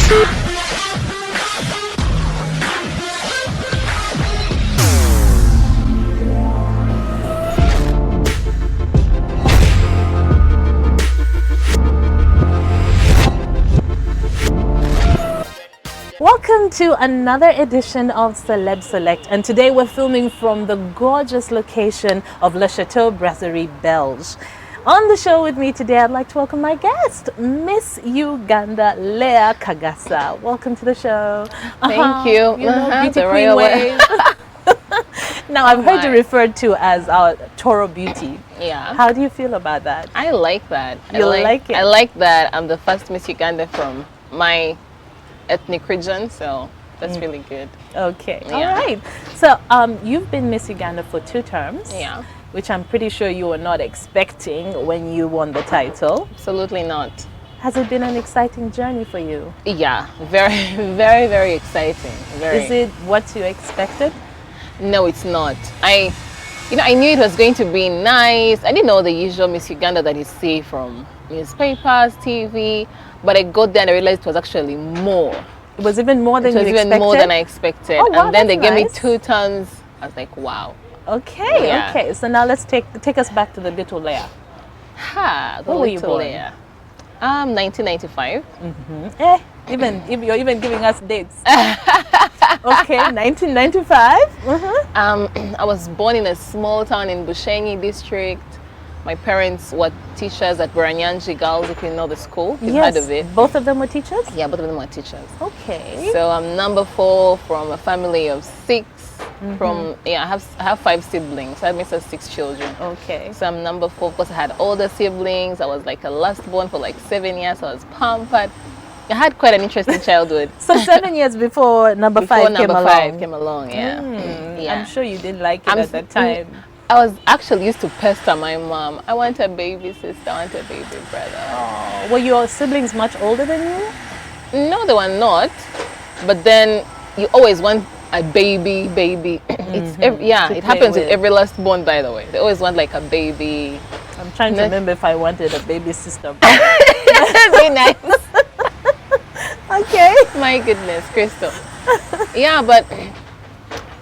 Welcome to another edition of Celeb Select, and today we're filming from the gorgeous location of Le Chateau Brasserie Belge. On the show with me today, I'd like to welcome my guest, Miss Uganda, LEAH KAGASA. Welcome to the show. Thank you. You know, beauty queen ways. Now, I've heard you referred to as our Toro Beauty. Yeah. How do you feel about that? I like that. You like it? I like that I'm the first Miss Uganda from my ethnic region, so that's really good. Okay. Yeah. All right. So you've been Miss Uganda for 2 terms. Yeah. Which I'm pretty sure you were not expecting when you won the title. Absolutely not. Has it been an exciting journey for you? Yeah, very, very, very exciting. Very. Is it what you expected? No, it's not. I knew it was going to be nice. I didn't know the usual Miss Uganda that you see from newspapers, TV, but I got there and I realized it was actually more. It was even more than you expected? It was even more than I expected. Oh, wow, and then they gave me nice. 2 tons. I was like, wow. Okay, Yeah. okay. So now let's take us back to the little LEAH. Ha, the When were you little born? LEAH. 1995. You're even giving us dates. Okay, 1995. I was born in a small town in Bushenyi district. My parents were teachers at Buranyanji Girls, if you know the school. You've heard of it. Both of them were teachers? Yeah, both of them were teachers. Okay. So I'm number 4 from a family of 6. I have 5 siblings. That makes us 6 children. Okay. So I'm number 4 because I had older siblings. I was like a last born for like 7 years. So I was pampered. I had quite an interesting childhood. So 7 years before number 5 came along. Yeah. I'm sure you didn't like it at that time. I was actually used to pester my mom. I want a baby sister, I want a baby brother. Oh, were your siblings much older than you? No, they were not. But then you always want a baby. It happens with every last born, by the way. They always want like a baby. I'm trying to remember if I wanted a baby sister. Very nice. Okay. My goodness, Crystal. Yeah, but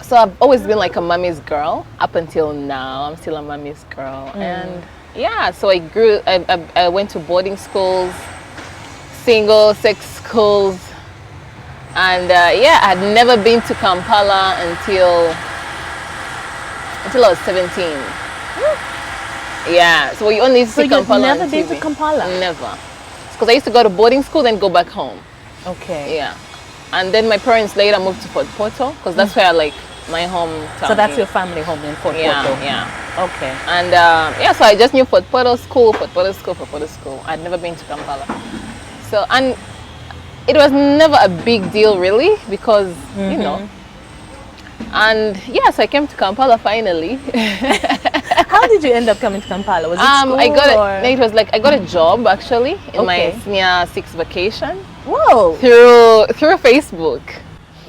so I've always been like a mommy's girl up until now. I'm still a mommy's girl. And yeah, so I went to boarding schools, single sex schools. And I had never been to Kampala until I was 17. Yeah, so you only see Kampala. So you've never been to Kampala? Never. Because I used to go to boarding school, then go back home. Okay. Yeah. And then my parents later moved to Fort Portal, because that's where like my hometown. So that's your family home in Fort Portal? Yeah. Okay. And so I just knew Fort Portal School. I'd never been to Kampala. So, and it was never a big deal really, because, you know. And yeah, so I came to Kampala finally. How did you end up coming to Kampala? Was it school I got a job actually in my senior 6 vacation. Whoa! Through Facebook.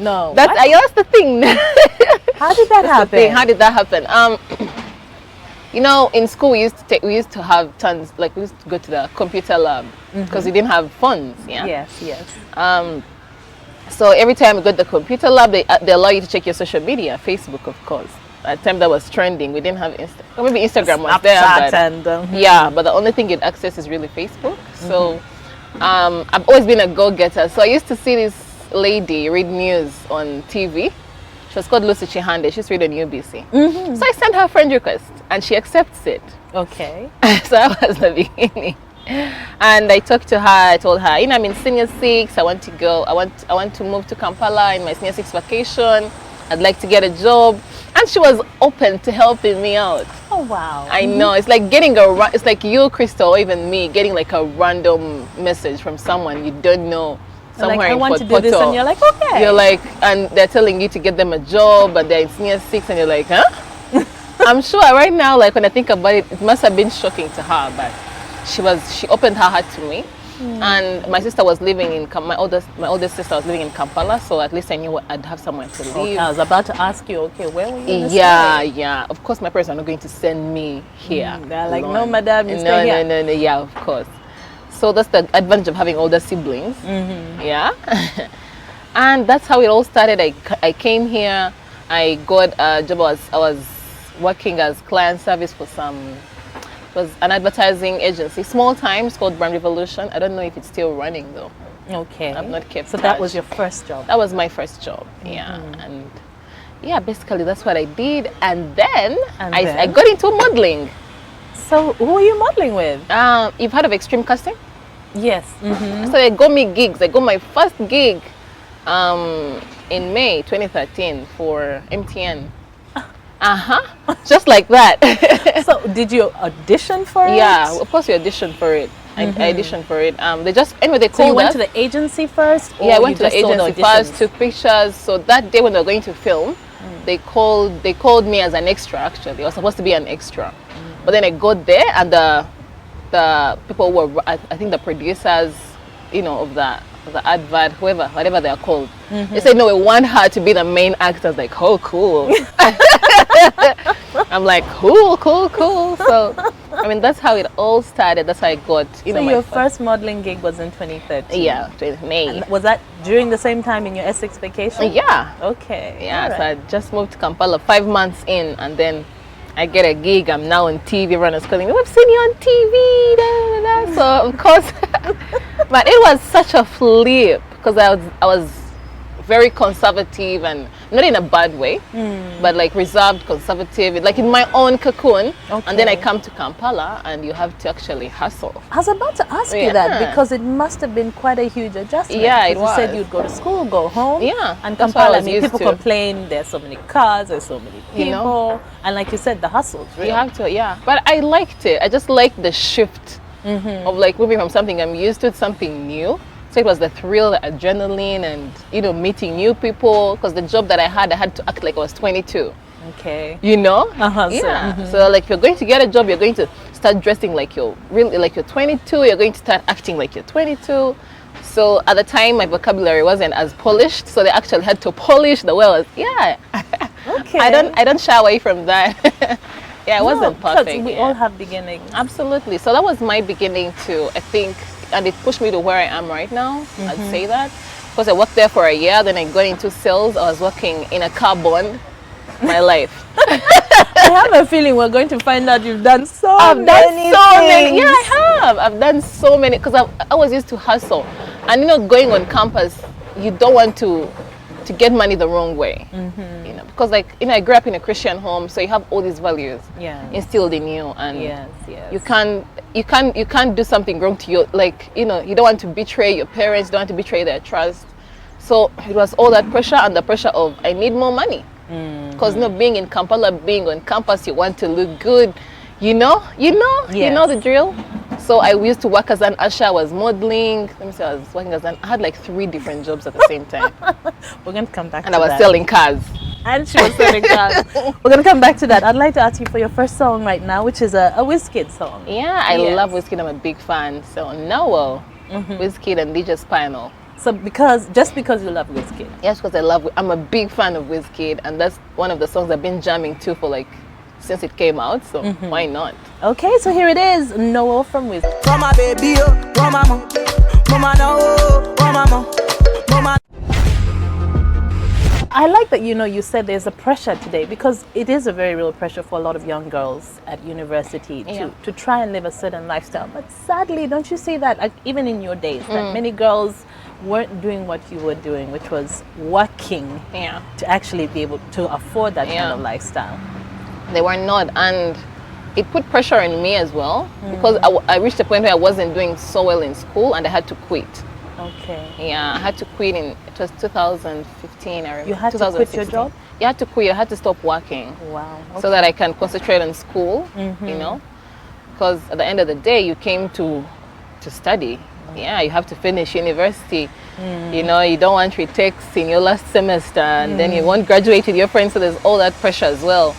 No. That's the thing. How did that happen? How did that happen? In school we used to have tons, like we used to go to the computer lab because we didn't have funds. Yeah. Yes. So every time we go to the computer lab, they allow you to check your social media, Facebook, of course. At the time that was trending, we didn't have maybe Instagram was there, but but the only thing you'd access is really Facebook. So I've always been a go-getter. So I used to see this lady read news on TV. She was called Lucy Chihande. She's read on UBC. So I sent her a friend request and she accepts it. Okay. So that was the beginning. And I talked to her. I told her, I'm in senior 6. I want to go. I want to move to Kampala in my senior 6 vacation. I'd like to get a job. And she was open to helping me out. Oh wow. I know. It's like it's like you, Crystal, or even me, getting like a random message from someone you don't know. Somewhere like, I in want Fort to do Portal. this, and you're like, okay. You're like, and they're telling you to get them a job, but they're in senior 6, and you're like, huh? I'm sure right now, like when I think about it, it must have been shocking to her, but she opened her heart to me. And my sister was living in my oldest sister was living in Kampala, so at least I knew I'd have somewhere to live. Okay, I was about to ask you, okay, where were you? Yeah. Of course, my parents are not going to send me here. They're like, no, madam, you stay here. No. Yeah, of course. So that's the advantage of having older siblings. Yeah. And that's how it all started. I came here, I got a job. I was working as client service for it was an advertising agency, small time. It's called Brand Revolution. I don't know if it's still running though. Okay. I've not kept So touch. that was your first job? That was my first job, yeah. And yeah, basically that's what I did. And then, I got into modeling. So who were you modeling with? You've heard of extreme casting? Yes. So they got me gigs. I got my first gig in May 2013 for MTN. Just like that. So did you audition for it? Yeah, of course we auditioned for it. I auditioned for it. They called us. So you went to the agency first? Yeah, I went to the agency first, took pictures. So that day when they were going to film, they called me as an extra. Actually, I was supposed to be an extra, but then I got there, and the people were, I think the producers, of the advert, whatever they are called, they said no, we want her to be the main actor. I was like, oh, cool. I'm like, cool. So, I mean, that's how it all started. That's how I got, So your first modeling gig was in 2013? Yeah, May. And was that during the same time in your Essex vacation? Yeah. Okay. Yeah, so I just moved to Kampala 5 months in, and then I get a gig. I'm now on TV. Everyone is calling me, we've seen you on TV. Da, da, da. So, of course, but it was such a flip because I was very conservative, and not in a bad way, but like reserved, conservative, like in my own cocoon. And then I come to Kampala, and you have to actually hustle. I was about to ask you that, because it must have been quite a huge adjustment. Yeah, it was. You said you'd go to school, go home. Yeah, and Kampala, I mean, people complain there's so many cars, there's so many people, and like you said, the hustle. You have to, yeah. But I liked it. I just liked the shift of like moving from something I'm used to something new. So it was the thrill, the adrenaline, and meeting new people. Because the job that I had to act like I was 22. Okay. Yeah. So like, if you're going to get a job, you're going to start dressing like you're 22. You're going to start acting like you're 22. So at the time, my vocabulary wasn't as polished. So they actually had to polish the way I was. Yeah. Okay. I don't shy away from that. Yeah, it wasn't perfect. We all have beginnings. Absolutely. So that was my beginning too, I think. And it pushed me to where I am right now. I'd say that because I worked there for a year, then I got into sales. I was working in a car bond my life. I have a feeling we're going to find out you've done so many things. Yeah, I have. I've done so many because I was used to hustle, and going on campus, you don't want to get money the wrong way. Because I grew up in a Christian home, so you have all these values instilled in you, and you can't do something wrong to you. You don't want to betray your parents, you don't want to betray their trust. So it was all that pressure, and the pressure of I need more money. Because being in Kampala, being on campus, you want to look good. You know the drill. So I used to work as an usher. I was modeling. Let me say, I was working I had like 3 different jobs at the same time. We're going to come back to that. And I was selling cars. And she was selling cars. We're going to come back to that. I'd like to ask you for your first song right now, which is a Wizkid song. Yeah, I love Wizkid. I'm a big fan. So Noel, Wizkid and DJ Spinal. So just because you love Wizkid? Yes, because I'm a big fan of Wizkid, and that's one of the songs I've been jamming to for since it came out, so why not? Okay, so here it is, Noel from Wizkid. Mama baby, oh, mama, mama no, mama, mama. I like that you said there's a pressure today, because it is a very real pressure for a lot of young girls at university to try and live a certain lifestyle. But sadly, don't you see that even in your days that many girls weren't doing what you were doing, which was working to actually be able to afford that kind of lifestyle? They were not, and it put pressure on me as well, because I reached a point where I wasn't doing so well in school, and I had to quit. Okay. Yeah, I had to quit it was 2015, I remember. You had to quit your job? You had to quit, I had to stop working. Wow. Okay. So that I can concentrate on school, because at the end of the day, you came to study. Yeah, you have to finish university. You don't want retakes in your last semester, and then you won't graduate with your friends, so there's all that pressure as well.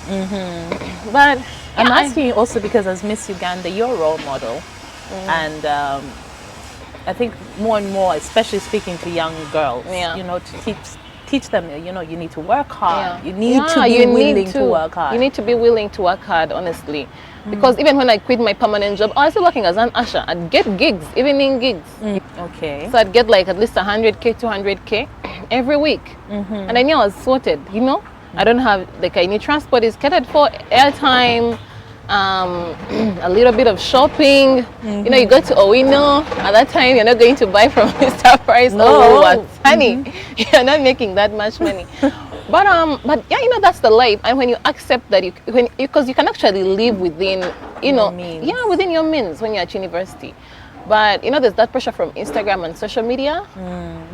But I'm asking you also because as Miss Uganda, you're a role model, and I think more and more, especially speaking to young girls, to teach them, you know, you need to work hard. Yeah. You need to be willing to work hard. You need to be willing to work hard, honestly. Because even when I quit my permanent job, I was still working as an usher. I'd get gigs, evening gigs. Okay. So I'd get like at least 100K, 200K every week. And I knew I was sorted, you know. I don't have, like, I need transport is catered for, airtime, a little bit of shopping. You know, you go to Owino, at that time you're not going to buy from Mr. Price or Woolworths. Honey, you're not making that much money. But yeah, you know, that's the life. And when you accept that because you can actually live within, you know, within your means when you're at university. But you know, there's that pressure from Instagram and social media.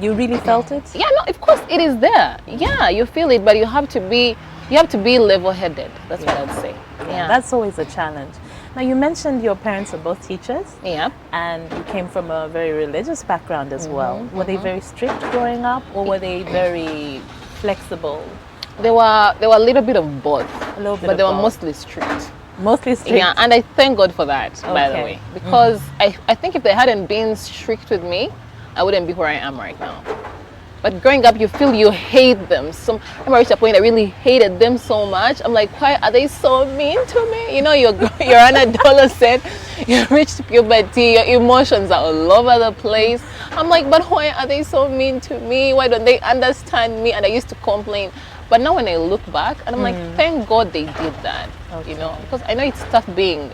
You really felt it? Yeah, no, of course it is there. Yeah, you feel it, but you have to be level-headed. That's what I'd say. Yeah, that's always a challenge. Now, you mentioned your parents are both teachers. Yeah. And you came from a very religious background as well. Were they very strict growing up, or were they very flexible? They were a little bit of both. A little bit, but they were both. mostly strict. Mostly strict. Yeah, and I thank God for that, by the way, because I think if they hadn't been strict with me, I wouldn't be where I am right now. But growing up, you feel you hate them. So I remember at a point I really hated them so much. I'm like, why are they so mean to me? You know, you're an adolescent, you reached puberty, your emotions are all over the place. I'm like, but why are they so mean to me? Why don't they understand me? And I used to complain. But now when I look back, and I'm like, thank God they did that. You know, because I know it's tough being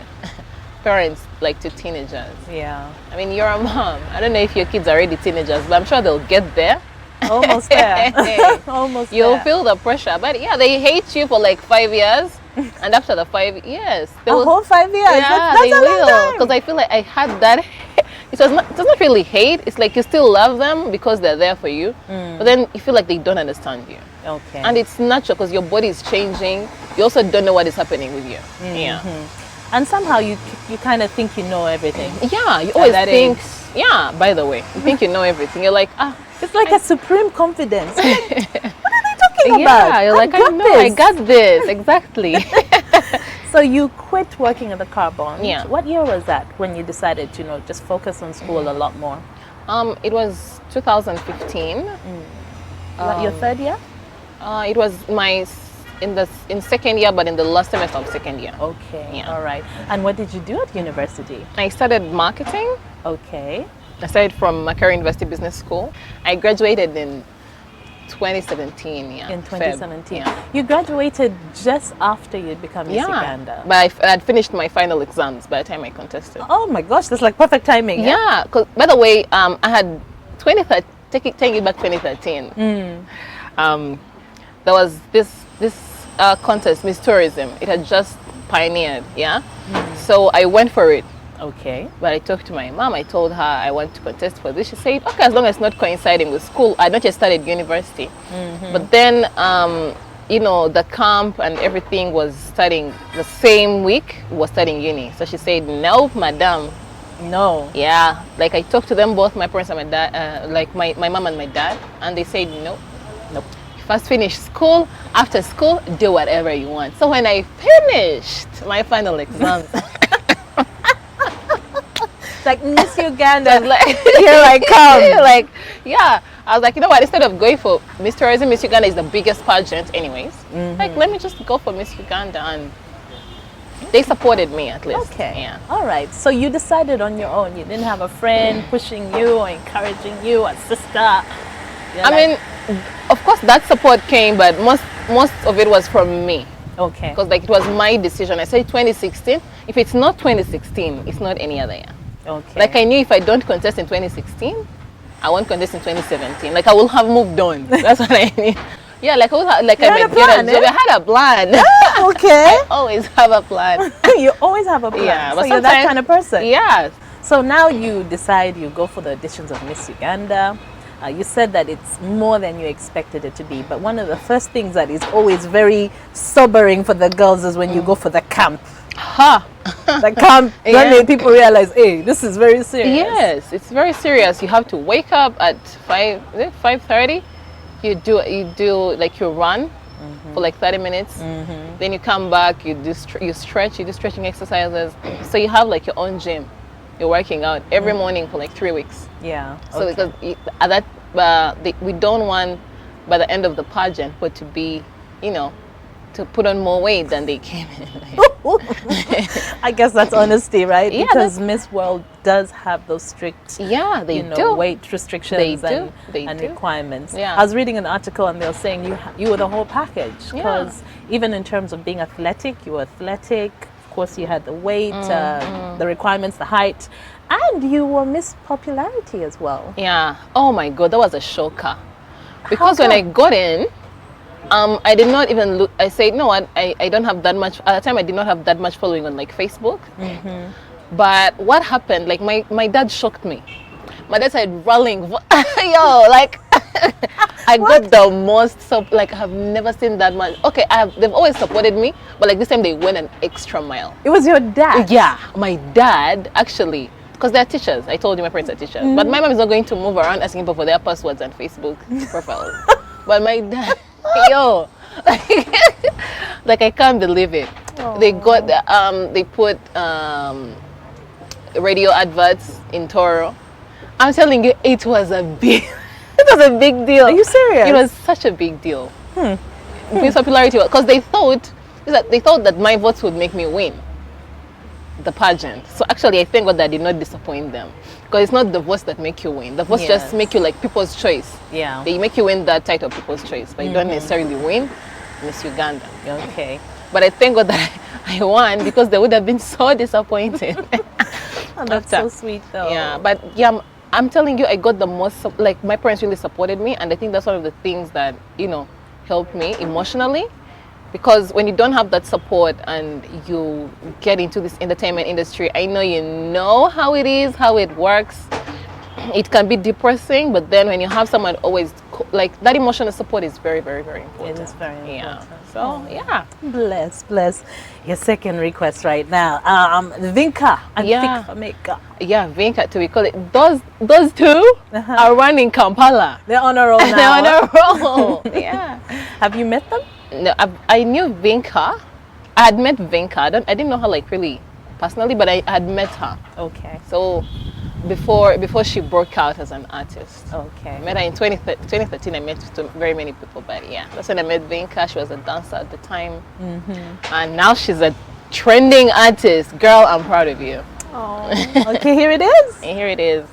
parents, like, to teenagers. Yeah. I mean, you're a mom. I don't know if your kids are already teenagers, but I'm sure they'll get there. Almost there. Almost You'll there. feel the pressure. But yeah, they hate you for like 5 years. And after the 5 years, they will, whole 5 years? Yeah, that's they will. Because I feel like I had that. It was not really hate. It's like you still love them because they're there for you. But then you feel like they don't understand you. Okay. And it's natural because your body is changing. You also don't know what is happening with you. Yeah. And somehow you kind of think you know everything. Yeah, you always think. Yeah, by the way, you think you know everything. You're like, it's like a supreme confidence. Like, what are they talking about? Yeah, you're like, I know, I got this. Exactly. So you quit working at the car bond. Yeah. What year was that when you decided to, you know, just focus on school a lot more? It was 2015. Your third year? It was in second year, but in the last semester of second year. Okay. Yeah. All right. And what did you do at university? I studied marketing. Okay. I studied from Macquarie University Business School. I graduated in 2017. Yeah. In 2017. Yeah. You graduated just after you'd become Miss Uganda. But I had finished my final exams by the time I contested. Oh my gosh, that's like perfect timing. Yeah. Because by the way, I had 2013. Taking it back 2013. There was this contest, Miss Tourism. It had just pioneered. Yeah. So I went for it. Okay. But I talked to my mom. I told her I want to contest for this. She said, okay, as long as it's not coinciding with school. I not just started university. But then, you know, the camp and everything was starting the same week. Was starting uni. So she said, nope, madam. No. Yeah. Like, I talked to them both, my parents and my dad, like my mom and my dad. And they said, nope. First finish school. After school, do whatever you want. So when I finished my final exams, like Miss Uganda, like, here I come. Like, yeah, I was like, you know what? Instead of going for Miss Tourism, Miss Uganda is the biggest pageant, anyways. Like, let me just go for Miss Uganda, and they supported me at least. Okay. Yeah. All right. So you decided on your own. You didn't have a friend pushing you or encouraging you, a sister. I mean, of course, that support came, but most of it was from me. Okay. Because like it was my decision. I said 2016. If it's not 2016, it's not any other year. Okay. Like I knew if I don't contest in 2016, I won't contest in 2017. Like I will have moved on. That's what I mean. Yeah, like I will have, like I might get a job. I had a plan. Okay. I always have a plan. You always have a plan. Yeah, but so you're that kind of person. Yeah. So now you decide you go for the auditions of Miss Uganda. You said that it's more than you expected it to be, but one of the first things that is always very sobering for the girls is when you go for the camp. The camp, then people realize, hey, this is very serious. Yes, it's very serious. You have to wake up at 5:30. You do like you run for like 30 minutes. Then you come back. You stretch. You do stretching exercises. So you have like your own gym. You're working out every morning for like 3 weeks. Yeah. So because at that we don't want by the end of the pageant, but to be, to put on more weight than they came in. I guess that's honesty, right? Yeah, because Miss World does have those strict, do. weight restrictions and requirements. Yeah. I was reading an article and they were saying you were the whole package, because even in terms of being athletic, you were athletic. Of course, you had the weight, the requirements, the height, and you were Miss Popularity as well. Yeah. Oh my God, that was a shocker. Because when I got in, I did not even look. I said, no, I don't have that much. At the time, I did not have that much following on like Facebook. But what happened? Like my dad shocked me. My dad started rolling. Yo, like I got the most. Like I've never seen that much. Okay, they've always supported me, but like this time they went an extra mile. It was your dad. Yeah, my dad actually. Because they're teachers. I told you my parents are teachers. But my mom is not going to move around asking people for their passwords and Facebook profiles. But my dad, yo, like I can't believe it. Aww. They got, they put radio adverts in Toro. I'm telling you, it was a big deal. Are you serious? It was such a big deal. Miss Popularity, because they thought that my votes would make me win the pageant. So actually I thank God that I did not disappoint them, because it's not the votes that make you win. The votes just make you like people's choice. Yeah, they make you win that title, people's choice, but you don't necessarily win Miss Uganda. Okay. But I thank God that I won, because they would have been so disappointed. Oh, that's so sweet though. Yeah, but yeah, I'm telling you, I got the most, like my parents really supported me, and I think that's one of the things that helped me emotionally. Because when you don't have that support and you get into this entertainment industry, I know you know how it is, how it works. It can be depressing, but then when you have someone always, like that emotional support is very, very, very important. It is very important. Yeah. So, yeah. Bless. Your second request right now. Vinka and Fikfameka. Yeah, Vinka, to we call it. Those two are running Kampala. They're on a roll now. They're on a roll. Yeah. Have you met them? No, I knew Vinka. I had met Vinka. I didn't know her like really personally, but I had met her. Okay. So before she broke out as an artist. Okay. I met her in 2013. I met very many people, but yeah, that's when I met Vinka. She was a dancer at the time, and now she's a trending artist. Girl, I'm proud of you. Oh. Okay, here it is. And here it is.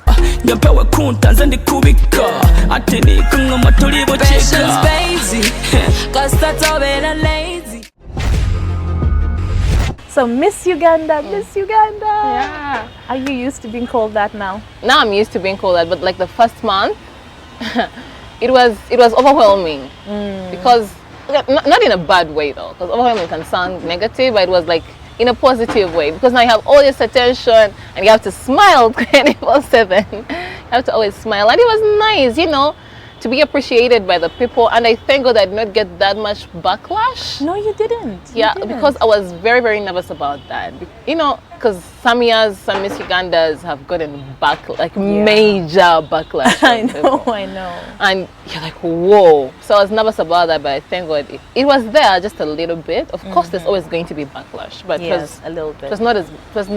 So Miss Uganda, Miss Uganda. Yeah. Are you used to being called that now? Now I'm used to being called that, but like the first month, it was overwhelming because not in a bad way though, because overwhelming can sound negative, but it was like in a positive way, because now you have all this attention and you have to smile 24/7. You have to always smile, and it was nice, to be appreciated by the people. And I thank God I did not get that much backlash. No, you didn't. Because I was very, very nervous about that. Because some Miss Ugandas have gotten major backlash. I know. And you're like, whoa. So I was nervous about that, but I thank God it was there just a little bit. Of course, there's always going to be backlash, but yes, a little bit. It was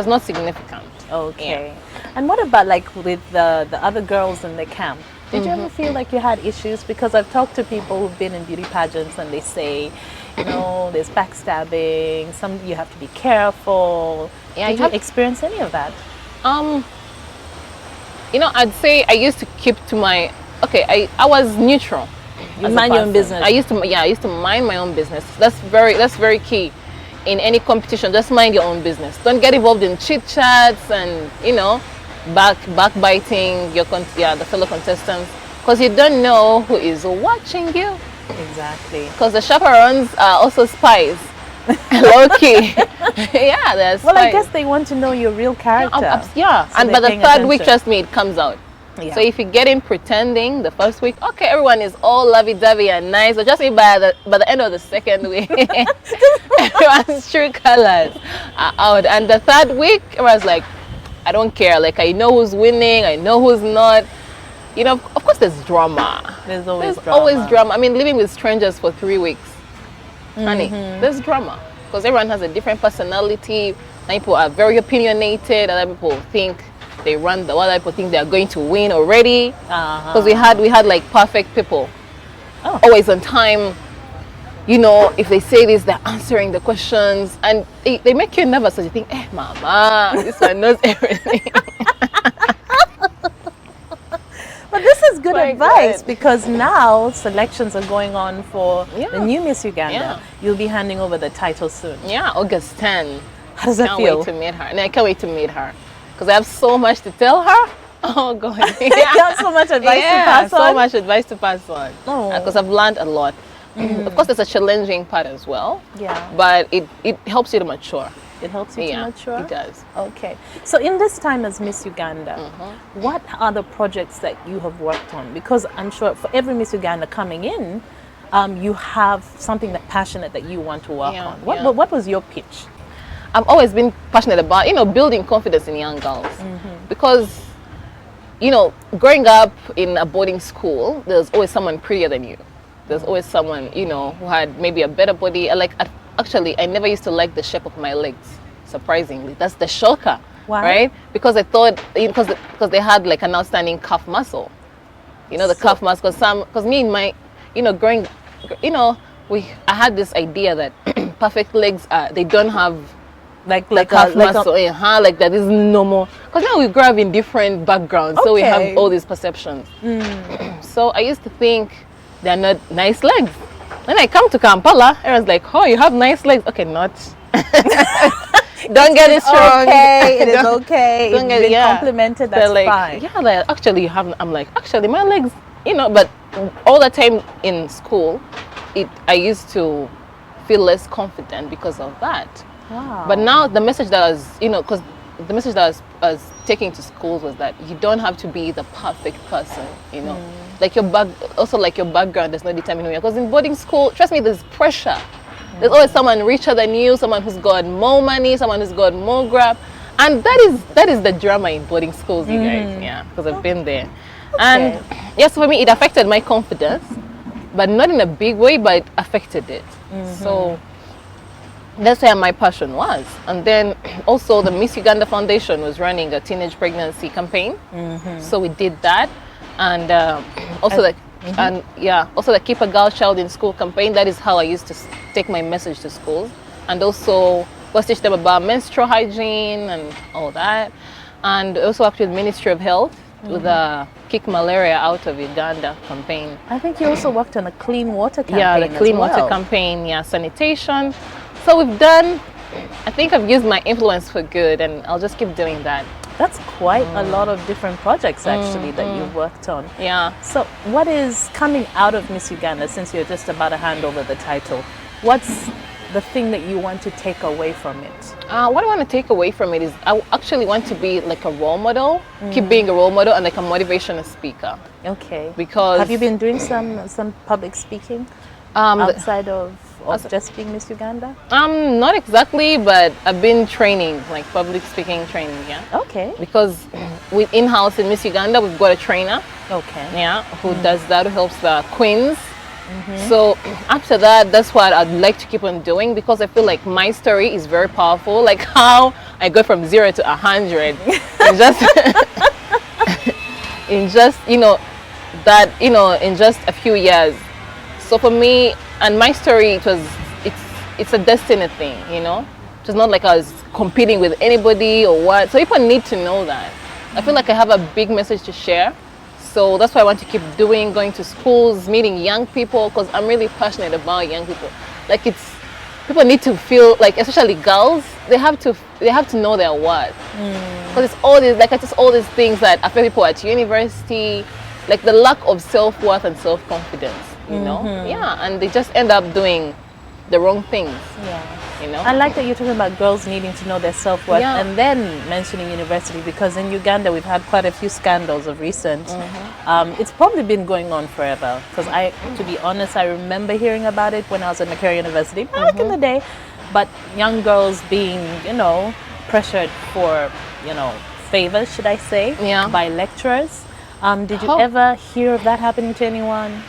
not significant. Okay. Yeah. And what about like with the other girls in the camp? Did you ever feel like you had issues? Because I've talked to people who've been in beauty pageants and they say, there's backstabbing, you have to be careful. Yeah, Did you experience any of that? I'd say I used to keep to my, I was neutral. You mind your own business. I used to mind my own business. That's very key in any competition. Just mind your own business. Don't get involved in chit chats and, backbiting the fellow contestants, because you don't know who is watching you. Exactly. Because the chaperones are also spies. Low key. Yeah, they're spies. Well, I guess they want to know your real character. Yeah. So and by the third week, trust me, it comes out. Yeah. So if you get in pretending the first week, okay, everyone is all lovey-dovey and nice, but just by the end of the second week, everyone's true colors are out. And the third week, everyone's like, I don't care. Like, I know who's winning, I know who's not. Of course there's drama. There's always drama. I mean, living with strangers for 3 weeks, honey, there's drama. Because everyone has a different personality. Some people are very opinionated, other people think they run other people think they are going to win already. Because we had like perfect people. always on time. You know, if they say this, they're answering the questions, and they make you nervous. So you think, mama, this one knows everything. But this is good advice because now selections are going on for the new Miss Uganda. Yeah. You'll be handing over the title soon. Yeah, August 10. How does that feel? Can't wait to meet her. And I can't wait to meet her because I have so much to tell her. Oh, God. You have so much advice to pass on? so much advice to pass on. Because I've learned a lot. Of course, there's a challenging part as well. Yeah. But it helps you to mature. It helps you to mature? It does. Okay. So in this time as Miss Uganda, what are the projects that you have worked on? Because I'm sure for every Miss Uganda coming in, you have something passionate that you want to work on. What was your pitch? I've always been passionate about, building confidence in young girls. Because, growing up in a boarding school, there's always someone prettier than you. There's always someone, who had maybe a better body. Actually, I never used to like the shape of my legs, surprisingly. That's the shocker, right? Because I thought, because they had like an outstanding calf muscle. The calf muscle, because me and my, I had this idea that perfect legs, they don't have like calf muscle, like that is normal. Because now we grow up in different backgrounds, so we have all these perceptions. So I used to think they're not nice legs. When I come to Kampala, everyone's like, oh, you have nice legs. Okay, not. Don't get it wrong. Okay, it is okay. It's been complimented, that's fine. Yeah, like, actually you have, I'm like, actually my legs, but all the time in school, I used to feel less confident because of that. Wow. But now the message that I was, because the message that I was taking to schools was that you don't have to be the perfect person, Like your background does not determine who you are. Because in boarding school, trust me, there's pressure. There's always someone richer than you, someone who's got more money, someone who's got more grab. And that is the drama in boarding schools, you guys. Yeah, because I've been there. And yes, for me, it affected my confidence, but not in a big way, but it affected it. So that's where my passion was. And then also the Miss Uganda Foundation was running a teenage pregnancy campaign. So we did that. And also the Keep a Girl Child in School campaign. That is how I used to take my message to schools, and also was teach them about menstrual hygiene and all that. And also worked with Ministry of Health with the Kick Malaria Out of Uganda campaign. I think you also worked on a clean water campaign. Yeah, the clean water campaign. Yeah, sanitation. So we've done. I think I've used my influence for good, and I'll just keep doing that. That's quite a lot of different projects actually that you've worked on. Yeah. So what is coming out of Miss Uganda, since you're just about to hand over the title? What's the thing that you want to take away from it? What I want to take away from it is I actually want to be like a role model, keep being a role model and like a motivational speaker. Okay. Because have you been doing some public speaking outside of just being Miss Uganda? Not exactly, but I've been training, like public speaking training, yeah. Okay. Because with in-house in Miss Uganda, we've got a trainer. Okay. Yeah, who does that, who helps the queens. So after that, that's what I'd like to keep on doing, because I feel like my story is very powerful, like how I go from 0 to 100 in just in just a few years. So for me, and my story, it's a destiny thing, It's not like I was competing with anybody or what. So people need to know that. I feel like I have a big message to share. So that's why I want to keep going to schools, meeting young people, because I'm really passionate about young people. Like people need to feel like, especially girls, they have to know their worth. Because it's all these things that affect people at university, like the lack of self-worth and self-confidence, Yeah, and they just end up doing the wrong things. Yeah. I like that you're talking about girls needing to know their self-worth and then mentioning university, because in Uganda we've had quite a few scandals of recent. It's probably been going on forever, because to be honest, I remember hearing about it when I was at Makerere University back in the day. But young girls being, pressured for, favors, should I say, by lecturers. Did you ever hear of that happening to anyone?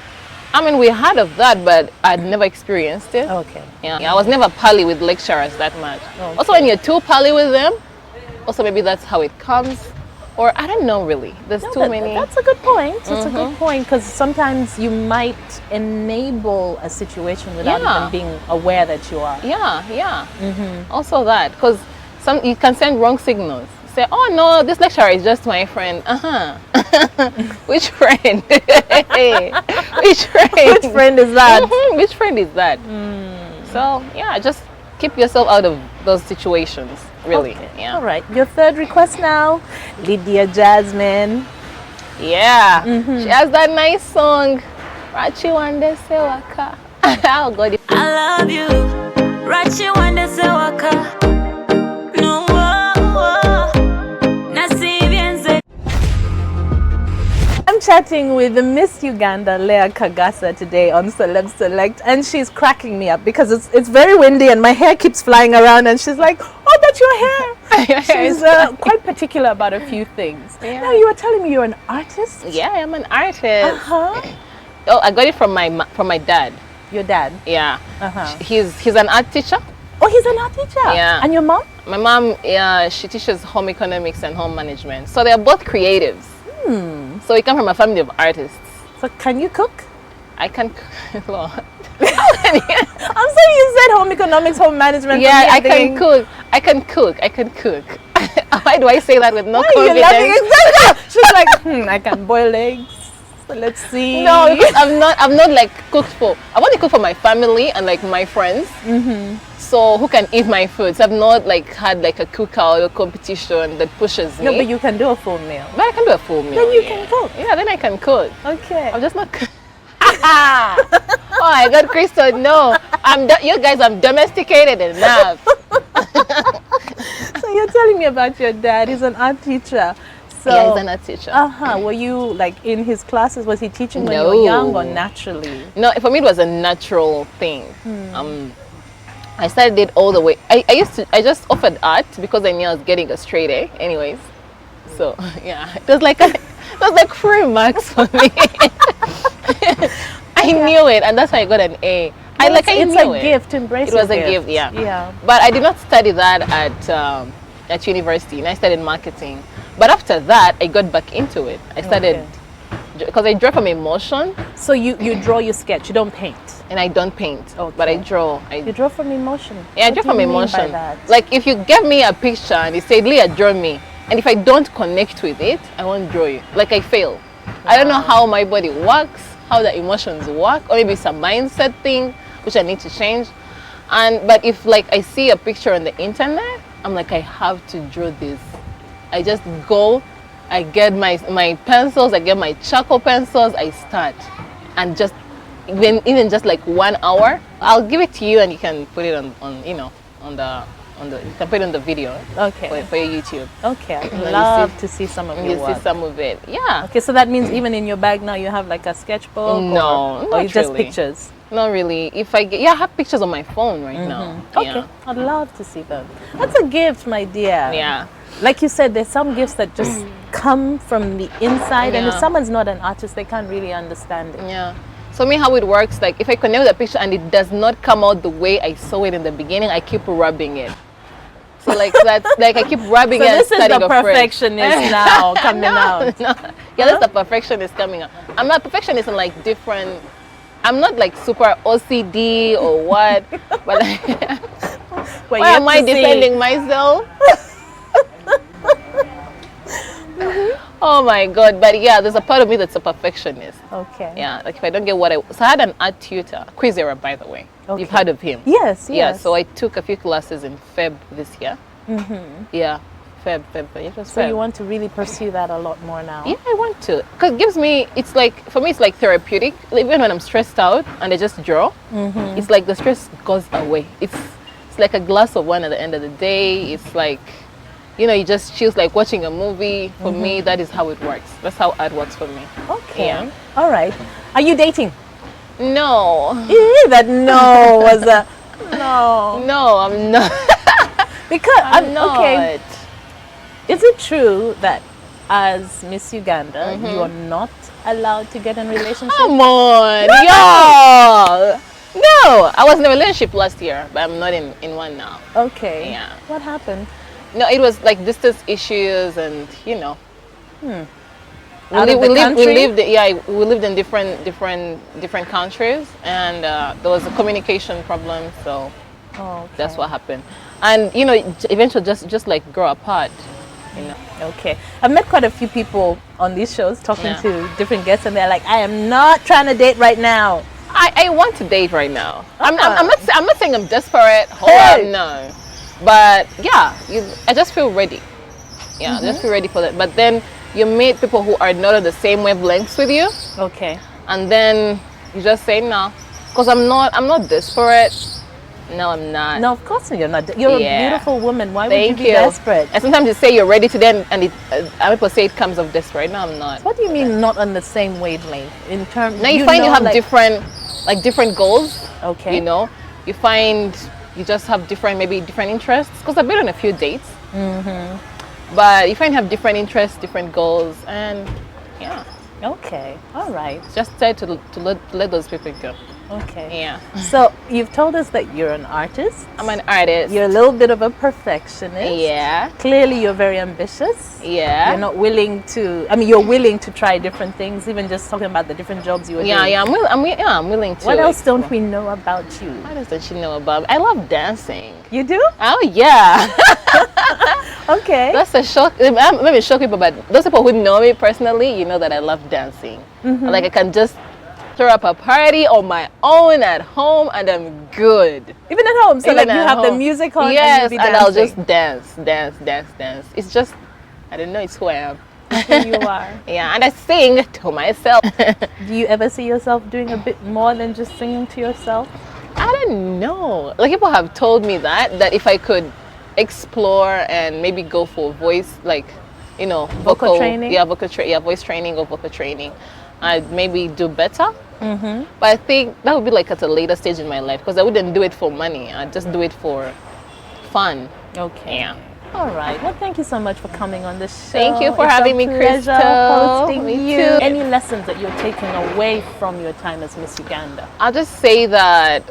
I mean, we heard of that, but I'd never experienced it. Okay. Yeah, I was never pally with lecturers that much. Okay. Also, when you're too pally with them, also maybe that's how it comes. Or I don't know really. There's too many. That's a good point. That's a good point, because sometimes you might enable a situation without even being aware that you are. Also that, because you can send wrong signals. Say, oh no, this lecturer is just my friend. Which friend? Which friend? Which friend is that? Which friend is that? So yeah, just keep yourself out of those situations. Really. Okay. Yeah. All right. Your third request now, Lydia Jasmine. Yeah. She has that nice song, Rachi Wande Sewaka. Oh God. I love you, Rachi Wande Sewaka. No, I'm chatting with the Miss Uganda, LEAH KAGASA, today on Celeb Select, and she's cracking me up because it's very windy and my hair keeps flying around, and she's like, oh, that's your hair. She's quite particular about a few things. Now, you were telling me you're an artist? Yeah, I'm an artist. Oh, I got it from my dad. Your dad? Yeah. He's an art teacher. Oh, he's an art teacher? Yeah. And your mom? My mom, she teaches home economics and home management. So they're both creatives. So we come from a family of artists. So can you cook? I can Lord. I'm saying you said home economics, home management. Yeah, I can cook. I can cook. Why do I say that with no confidence? You're laughing exactly. She's like, I can boil eggs. So let's see. No, because I'm not like cooked for. I want to cook for my family and like my friends. So who can eat my food? So I've not like had like a cookout or competition that pushes me. No, but you can do a full meal. But I can do a full meal. Then you can cook. Yeah, then I can cook. Okay. I'm just not. Oh my God, Crystal, no. You guys, I'm domesticated enough. So you're telling me about your dad. He's an art teacher. So, yeah, he's an art teacher. Were you like in his classes? Was he teaching when you were young or naturally? No, for me it was a natural thing. I started it all the way. I just offered art because I knew I was getting a straight A anyways. So yeah, it was like free marks for me. I knew it, and that's why I got an A. It's a gift. Embrace it. It was a gift, yeah. But I did not study that at university, and I studied marketing. But after that, I got back into it. I started because I draw from emotion. So you draw, you sketch, you don't paint. And I don't paint, but I draw. You draw from emotion. Yeah, I draw from emotion. Like if you give me a picture and you say, Leah, draw me, and if I don't connect with it, I won't draw you. Like I fail. Wow. I don't know how my body works, how the emotions work, or maybe it's a mindset thing which I need to change. But if like I see a picture on the internet, I'm like, I have to draw this. I just go, I get my pencils, I get my charcoal pencils, I start, and just even just like 1 hour, I'll give it to you and you can put it on you can put it on the video. Okay. For your YouTube. Okay, I'd love to see some of your work. You see some of it, yeah. Okay, so that means even in your bag now you have like a sketchbook? No, or you just pictures? Not really. If I have pictures on my phone right now. Okay, I'd love to see them. That's a gift, my dear. Yeah. Like you said, there's some gifts that just come from the inside, and if someone's not an artist, they can't really understand it. Yeah. So me, how it works, like if I connect with a picture and it does not come out the way I saw it in the beginning, I keep rubbing it. So like that's like I keep rubbing it. So this is the perfectionist now coming out. No. Yeah, that's the perfectionist coming out. I'm not perfectionist in like different. I'm not like super OCD or what, but like, why am I defending myself? Oh my God, but yeah, there's a part of me that's a perfectionist. Okay. Yeah, like if I don't get what so I had an art tutor, Quizera, by the way. Okay. You've heard of him? Yes, yes. Yeah, so I took a few classes in Feb this year. Yeah, Feb. It was so Feb. You want to really pursue that a lot more now? Yeah, I want to. Because it gives me, it's like, for me, it's like therapeutic. Even when I'm stressed out and I just draw, it's like the stress goes away. It's like a glass of wine at the end of the day. It's like, you know, you just choose like watching a movie. For me, that is how it works. That's how art works for me. Okay. Yeah. All right. Are you dating? No. That no was a no. No, I'm not. Because I'm not. Okay. Is it true that as Miss Uganda, you are not allowed to get in a relationship? Come on, y'all. No, I was in a relationship last year, but I'm not in one now. Okay. Yeah. What happened? No, it was like distance issues and, you know, We lived in different countries, and there was a communication problem, so that's what happened. And you know, eventually just like grow apart, you know. Okay, I've met quite a few people on these shows talking to different guests, and they're like, I am not trying to date right now. I want to date right now. I'm not saying I'm desperate. No, but yeah, I just feel ready. Yeah, I just feel ready for that. But then you meet people who are not on the same wavelengths with you. Okay. And then you just say no, because I'm not desperate. No, I'm not. No, of course you're not. You're a beautiful woman. Why would you be desperate? And sometimes you say you're ready to then, and people say it comes off desperate. No, I'm not. So what do you mean not on the same wavelength? In terms, now you find you have like different goals. Okay. You know, you find you just have different interests. Because I've been on a few dates. But you find you have different interests, different goals, and yeah. Okay, all right. Just try to let those people go. Okay. Yeah. So you've told us that you're an artist. I'm an artist. You're a little bit of a perfectionist. Yeah. Clearly you're very ambitious. Yeah. You're not willing to, I mean, you're willing to try different things, even just talking about the different jobs you were doing. Yeah, I'm willing to. What else don't we know about you? What else don't you know about me? I love dancing. You do? Oh, yeah. Okay. That's a shock. Maybe shock people, but those people who know me personally, you know that I love dancing. Like I can just throw up a party on my own at home and I'm good. Even at home? So like you have the music on and and I'll just dance. It's just, I don't know, it's who I am. Who you are. Yeah, and I sing to myself. Do you ever see yourself doing a bit more than just singing to yourself? I don't know. Like people have told me that if I could explore and maybe go for voice, like, you know, vocal training. Yeah, voice training or vocal training, I'd maybe do better. But I think that would be like at a later stage in my life, because I wouldn't do it for money. I'd just do it for fun. Okay. Yeah. All right. Well, thank you so much for coming on the show. Thank you for having me, Crystal. Hosting me you. too. Any lessons that you're taking away from your time as Miss Uganda? I'll just say that,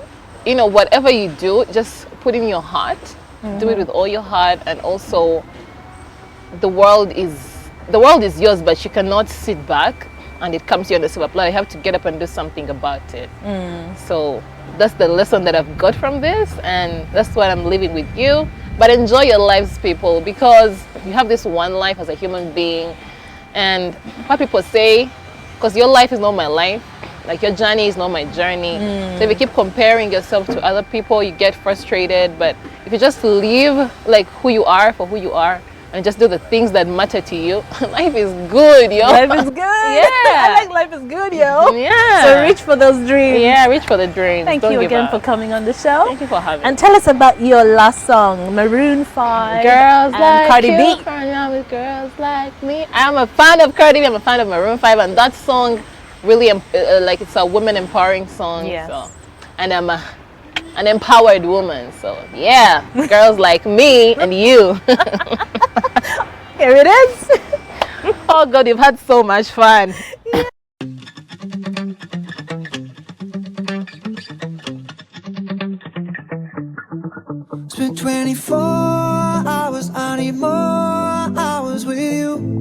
you know, whatever you do, just put in your heart. Do it with all your heart, and also the world is yours, but you cannot sit back and it comes to you on the silver platter. You have to get up and do something about it. So that's the lesson that I've got from this, and that's what I'm leaving with you. But enjoy your lives, people, because you have this one life as a human being, and what people say, because your life is not my life, like your journey is not my journey. So if you keep comparing yourself to other people, you get frustrated. But if you just live like who you are for who you are, and just do the things that matter to you, life is good, yo. Life is good. Yeah. I like life is good, yo. Yeah. So reach for those dreams. Yeah, reach for the dreams. Thank you again for coming on the show. Thank you for having me. And tell us about your last song, Maroon 5. Girls and like Cardi you, B. with girls like me. I'm a fan of Cardi B. I'm a fan of Maroon 5, and that song really, like, it's a women empowering song. Yes. So, and I'm an empowered woman. So yeah, girls like me and you. Here it is. Oh God, you've had so much fun. It's been 24 hours, I need more hours with you.